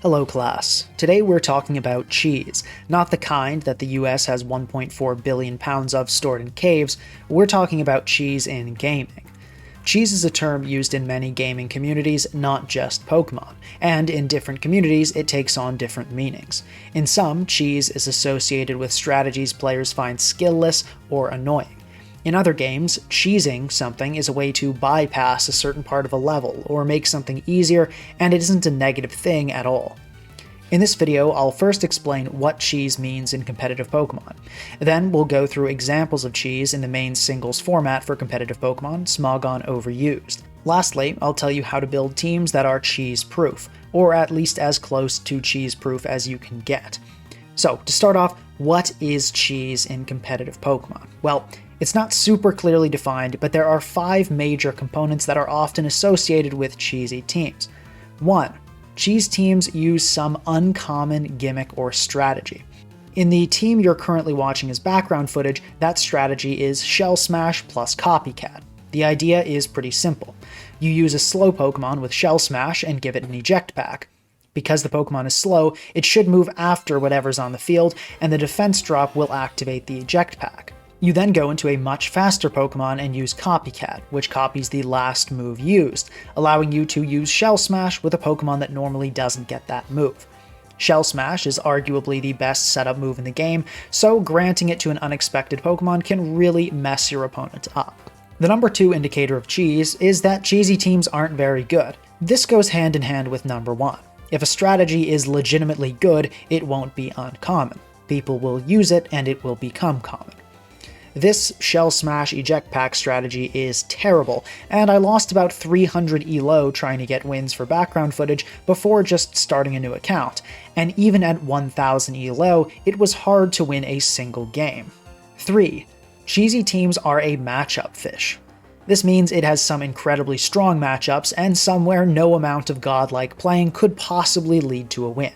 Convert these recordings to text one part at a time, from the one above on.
Hello class. Today we're talking about cheese. Not the kind that the US has 1.4 billion pounds of stored in caves, we're talking about cheese in gaming. Cheese is a term used in many gaming communities, not just Pokemon, and in different communities it takes on different meanings. In some, cheese is associated with strategies players find skill-less or annoying. In other games, cheesing something is a way to bypass a certain part of a level or make something easier, and it isn't a negative thing at all. In this video, I'll first explain what cheese means in competitive Pokemon. Then we'll go through examples of cheese in the main singles format for competitive Pokemon, Smogon Overused. Lastly, I'll tell you how to build teams that are cheese-proof, or at least as close to cheese-proof as you can get. So, to start off, what is cheese in competitive Pokemon? Well, it's not super clearly defined, but there are 5 major components that are often associated with cheesy teams. 1. Cheese teams use some uncommon gimmick or strategy. In the team you're currently watching as background footage, that strategy is Shell Smash plus Copycat. The idea is pretty simple. You use a slow Pokemon with Shell Smash and give it an eject pack. Because the Pokemon is slow, it should move after whatever's on the field, and the defense drop will activate the eject pack. You then go into a much faster Pokemon and use Copycat, which copies the last move used, allowing you to use Shell Smash with a Pokemon that normally doesn't get that move. Shell Smash is arguably the best setup move in the game, so granting it to an unexpected Pokemon can really mess your opponent up. The number 2 indicator of cheese is that cheesy teams aren't very good. This goes hand in hand with number 1. If a strategy is legitimately good, it won't be uncommon. People will use it and it will become common. This Shell Smash eject pack strategy is terrible, and I lost about 300 elo trying to get wins for background footage before just starting a new account, and even at 1000 elo, it was hard to win a single game. 3. Cheesy teams are a matchup fish. This means it has some incredibly strong matchups and some where no amount of godlike playing could possibly lead to a win.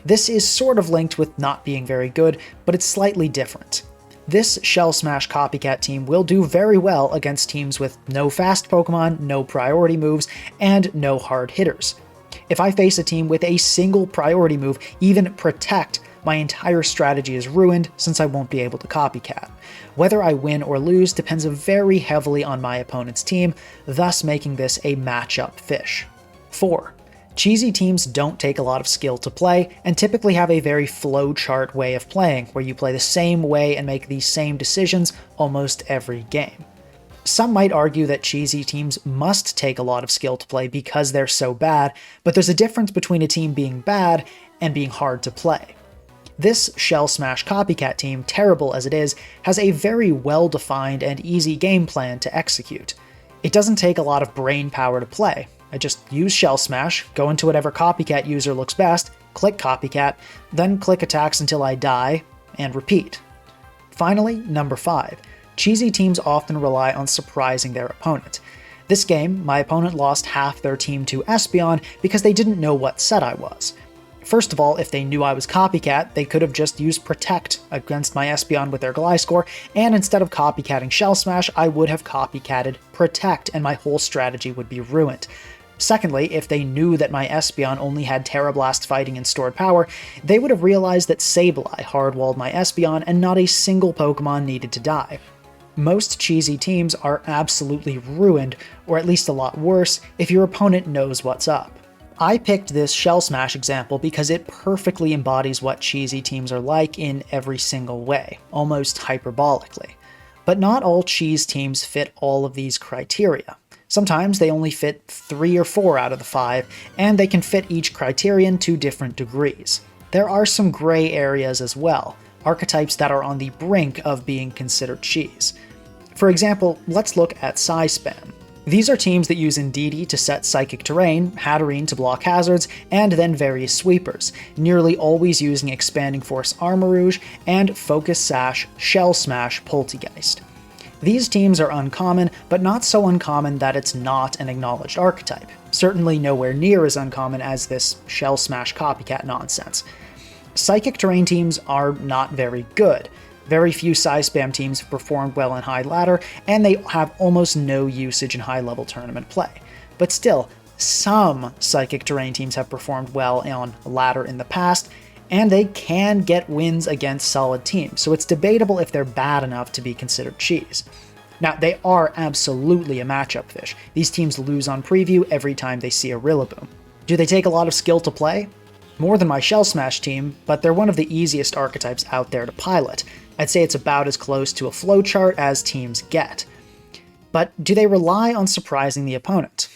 This is sort of linked with not being very good, but it's slightly different. This Shell Smash Copycat team will do very well against teams with no fast Pokemon, no priority moves, and no hard hitters. If I face a team with a single priority move, even Protect, my entire strategy is ruined since I won't be able to Copycat. Whether I win or lose depends very heavily on my opponent's team, thus making this a matchup fish. 4. Cheesy teams don't take a lot of skill to play, and typically have a very flowchart way of playing, where you play the same way and make the same decisions almost every game. Some might argue that cheesy teams must take a lot of skill to play because they're so bad, but there's a difference between a team being bad and being hard to play. This Shell Smash Copycat team, terrible as it is, has a very well-defined and easy game plan to execute. It doesn't take a lot of brain power to play. I just use Shell Smash, go into whatever Copycat user looks best, click Copycat, then click attacks until I die, and repeat. Finally, number 5. Cheesy teams often rely on surprising their opponent. This game, my opponent lost half their team to Espeon because they didn't know what set I was. First of all, if they knew I was Copycat, they could have just used Protect against my Espeon with their Gliscor, and instead of copycatting Shell Smash, I would have copycatted Protect, and my whole strategy would be ruined. Secondly, if they knew that my Espeon only had Terra Blast fighting and stored power, they would have realized that Sableye hardwalled my Espeon and not a single Pokemon needed to die. Most cheesy teams are absolutely ruined, or at least a lot worse, if your opponent knows what's up. I picked this Shell Smash example because it perfectly embodies what cheesy teams are like in every single way, almost hyperbolically. But not all cheese teams fit all of these criteria. Sometimes they only fit 3 or 4 out of the 5, and they can fit each criterion to different degrees. There are some gray areas as well, archetypes that are on the brink of being considered cheese. For example, let's look at Psyspam. These are teams that use Indeedee to set Psychic Terrain, Hatterene to block hazards, and then various sweepers, nearly always using Expanding Force Armarouge and Focus Sash, Shell Smash Poltegeist. These teams are uncommon, but not so uncommon that it's not an acknowledged archetype. Certainly nowhere near as uncommon as this Shell Smash Copycat nonsense. Psychic Terrain teams are not very good. Very few Psyspam teams have performed well in high ladder, and they have almost no usage in high-level tournament play. But still, Some Psychic Terrain teams have performed well on ladder in the past, and they can get wins against solid teams, so it's debatable if they're bad enough to be considered cheese. Now, they are absolutely a matchup fish. These teams lose on preview every time they see a Rillaboom. Do they take a lot of skill to play? More than my Shell Smash team, but they're one of the easiest archetypes out there to pilot. I'd say it's about as close to a flowchart as teams get. But do they rely on surprising the opponent?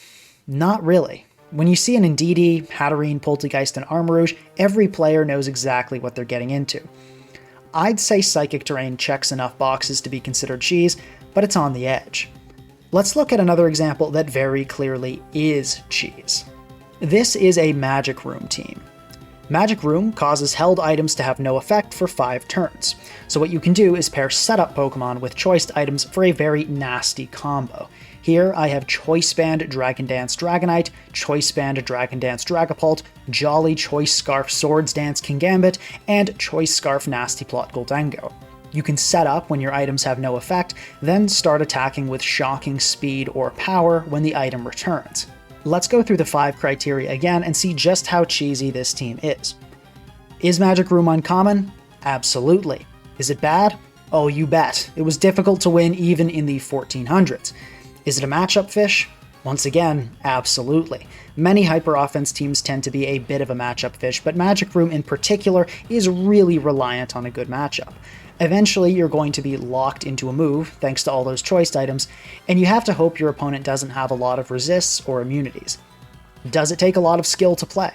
Not really. When you see an Indeedee, Hatterene, Poltegeist, and Armarouge, every player knows exactly what they're getting into. I'd say Psychic Terrain checks enough boxes to be considered cheese, but it's on the edge. Let's look at another example that very clearly is cheese. This is a Magic Room team. Magic Room causes held items to have no effect for 5 turns, so what you can do is pair setup Pokemon with choiced items for a very nasty combo. Here I have Choice Band Dragon Dance Dragonite, Choice Band Dragon Dance Dragapult, Jolly Choice Scarf Swords Dance Kingambit, and Choice Scarf Nasty Plot Goldengo. You can set up when your items have no effect, then start attacking with shocking speed or power when the item returns. Let's go through the 5 criteria again and see just how cheesy this team is. Is Magic Room uncommon? Absolutely. Is it bad? Oh, you bet. It was difficult to win even in the 1400s. Is it a matchup fish? Once again, absolutely. Many hyper-offense teams tend to be a bit of a matchup fish, but Magic Room in particular is really reliant on a good matchup. Eventually, you're going to be locked into a move, thanks to all those choiced items, and you have to hope your opponent doesn't have a lot of resists or immunities. Does it take a lot of skill to play?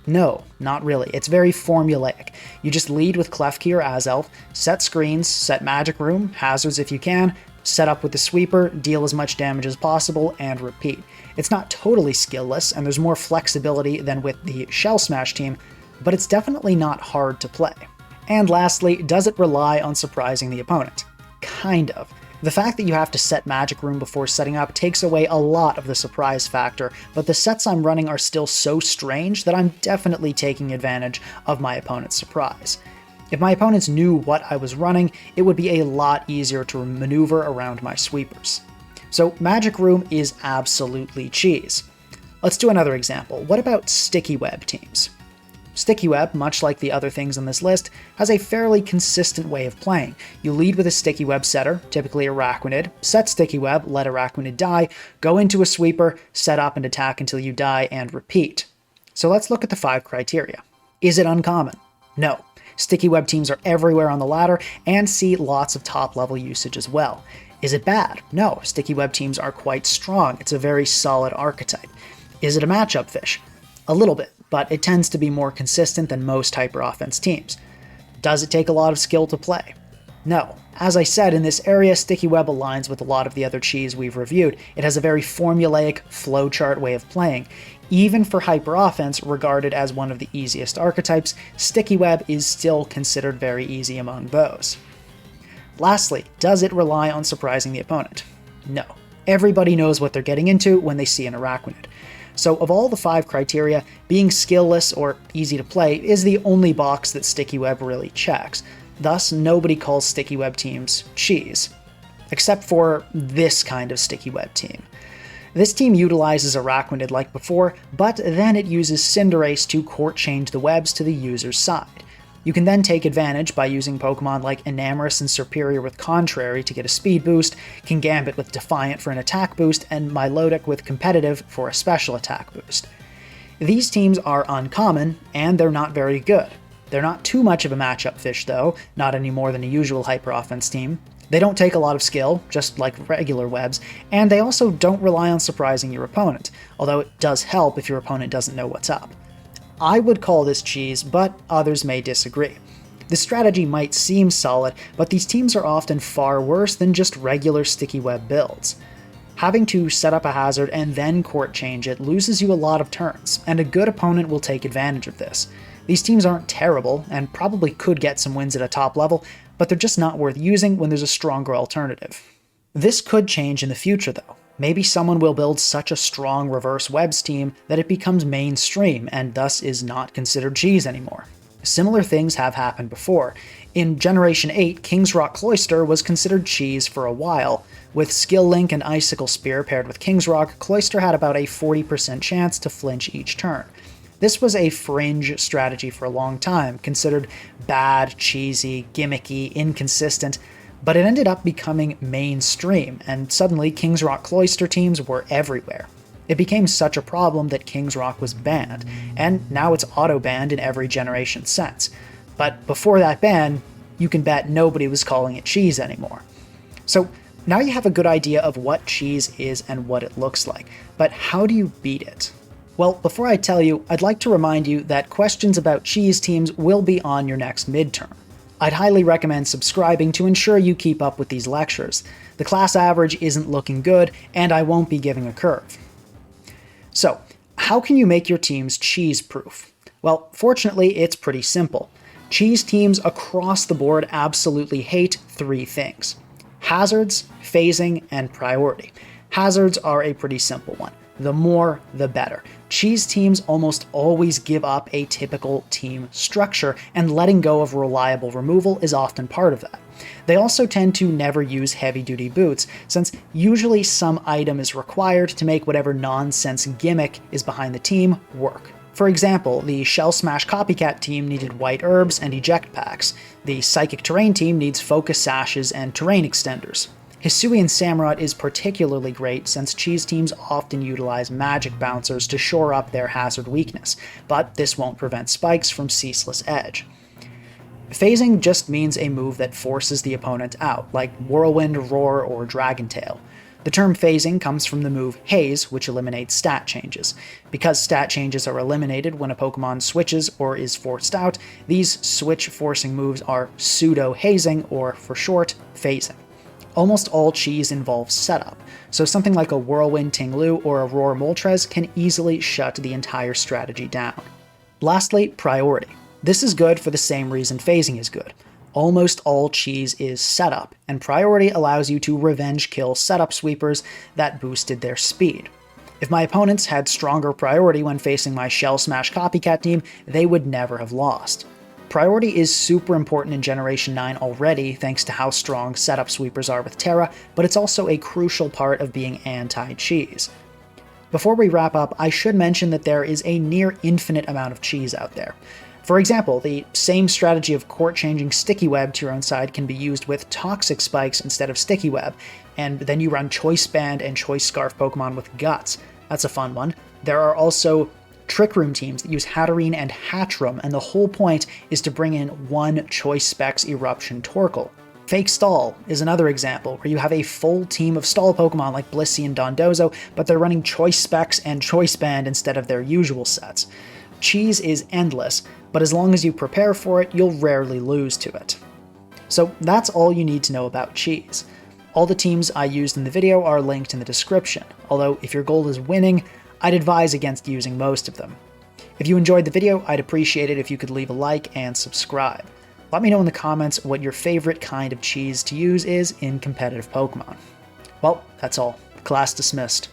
No, not really. It's very formulaic. You just lead with Klefki or Azelf, set screens, set Magic Room, hazards if you can, set up with the sweeper, deal as much damage as possible, and repeat. It's not totally skillless, and there's more flexibility than with the Shell Smash team, but it's definitely not hard to play. And lastly, does it rely on surprising the opponent? Kind of. The fact that you have to set Magic Room before setting up takes away a lot of the surprise factor, but the sets I'm running are still so strange that I'm definitely taking advantage of my opponent's surprise. If my opponents knew what I was running, it would be a lot easier to maneuver around my sweepers. So Magic Room is absolutely cheese. Let's do another example. What about Sticky Web teams? Sticky Web, much like the other things on this list, has a fairly consistent way of playing. You lead with a Sticky Web setter, typically Araquanid, set Sticky Web, let Araquanid die, go into a sweeper, set up and attack until you die, and repeat. So let's look at the 5 criteria. Is it uncommon? No. Sticky Web teams are everywhere on the ladder and see lots of top-level usage as well. Is it bad? No. Sticky Web teams are quite strong. It's a very solid archetype. Is it a matchup fish? A little bit, but it tends to be more consistent than most hyper-offense teams. Does it take a lot of skill to play? No. As I said, in this area, Sticky Web aligns with a lot of the other cheese we've reviewed. It has a very formulaic, flowchart way of playing. Even for hyper-offense, regarded as one of the easiest archetypes, Sticky Web is still considered very easy among those. Lastly, does it rely on surprising the opponent? No. Everybody knows what they're getting into when they see an Araquanid. So of all the 5 criteria, being skillless or easy to play is the only box that Sticky Web really checks. Thus, nobody calls Sticky Web teams cheese. Except for this kind of Sticky Web team. This team utilizes Araquanid like before, but then it uses Cinderace to court change the webs to the user's side. You can then take advantage by using Pokemon like Enamorus and Serperior with Contrary to get a speed boost, Kingambit with Defiant for an attack boost, and Milotic with Competitive for a special attack boost. These teams are uncommon, and they're not very good. They're not too much of a matchup fish though, not any more than a usual hyper-offense team. They don't take a lot of skill, just like regular webs, and they also don't rely on surprising your opponent, although it does help if your opponent doesn't know what's up. I would call this cheese, but others may disagree. The strategy might seem solid, but these teams are often far worse than just regular Sticky Web builds. Having to set up a hazard and then court change it loses you a lot of turns, and a good opponent will take advantage of this. These teams aren't terrible, and probably could get some wins at a top level, but they're just not worth using when there's a stronger alternative. This could change in the future though. Maybe someone will build such a strong reverse webs team that it becomes mainstream and thus is not considered cheese anymore. Similar things have happened before. In Generation 8, King's Rock Cloister was considered cheese for a while. With Skill Link and Icicle Spear paired with King's Rock, Cloister had about a 40% chance to flinch each turn. This was a fringe strategy for a long time, considered bad, cheesy, gimmicky, inconsistent, but it ended up becoming mainstream, and suddenly King's Rock Cloister teams were everywhere. It became such a problem that King's Rock was banned, and now it's auto-banned in every generation since. But before that ban, you can bet nobody was calling it cheese anymore. So now you have a good idea of what cheese is and what it looks like, but how do you beat it? Well, before I tell you, I'd like to remind you that questions about cheese teams will be on your next midterm. I'd highly recommend subscribing to ensure you keep up with these lectures. The class average isn't looking good, and I won't be giving a curve. So, how can you make your teams cheese-proof? Well, fortunately, it's pretty simple. Cheese teams across the board absolutely hate three things: hazards, phasing, and priority. Hazards are a pretty simple one. The more, the better. Cheese teams almost always give up a typical team structure, and letting go of reliable removal is often part of that. They also tend to never use heavy-duty boots, since usually some item is required to make whatever nonsense gimmick is behind the team work. For example, the Shell Smash Copycat team needed white herbs and eject packs. The Psychic Terrain team needs focus sashes and terrain extenders. Hisuian Samurott is particularly great since cheese teams often utilize magic bouncers to shore up their hazard weakness, but this won't prevent spikes from Ceaseless Edge. Phasing just means a move that forces the opponent out, like Whirlwind, Roar, or Dragon Tail. The term phasing comes from the move Haze, which eliminates stat changes. Because stat changes are eliminated when a Pokemon switches or is forced out, these switch-forcing moves are pseudo-hazing, or for short, phasing. Almost all cheese involves setup, so something like a Whirlwind Tinglu or a Roar Moltres can easily shut the entire strategy down. Lastly, priority. This is good for the same reason phasing is good. Almost all cheese is setup, and priority allows you to revenge kill setup sweepers that boosted their speed. If my opponents had stronger priority when facing my Shell Smash Copycat team, they would never have lost. Priority is super important in Generation 9 already thanks to how strong setup sweepers are with Terra, but it's also a crucial part of being anti-cheese. Before we wrap up, I should mention that there is a near infinite amount of cheese out there. For example, the same strategy of court-changing Sticky Web to your own side can be used with Toxic Spikes instead of Sticky Web, and then you run Choice Band and Choice Scarf Pokemon with Guts. That's a fun one. There are also Trick Room teams that use Hatterene and Hatchroom, and the whole point is to bring in one Choice Specs Eruption Torkoal. Fake Stall is another example, where you have a full team of stall Pokemon like Blissey and Dondozo, but they're running Choice Specs and Choice Band instead of their usual sets. Cheese is endless, but as long as you prepare for it, you'll rarely lose to it. So that's all you need to know about cheese. All the teams I used in the video are linked in the description, although if your goal is winning, I'd advise against using most of them. If you enjoyed the video, I'd appreciate it if you could leave a like and subscribe. Let me know in the comments what your favorite kind of cheese to use is in competitive Pokemon. Well, that's all. Class dismissed.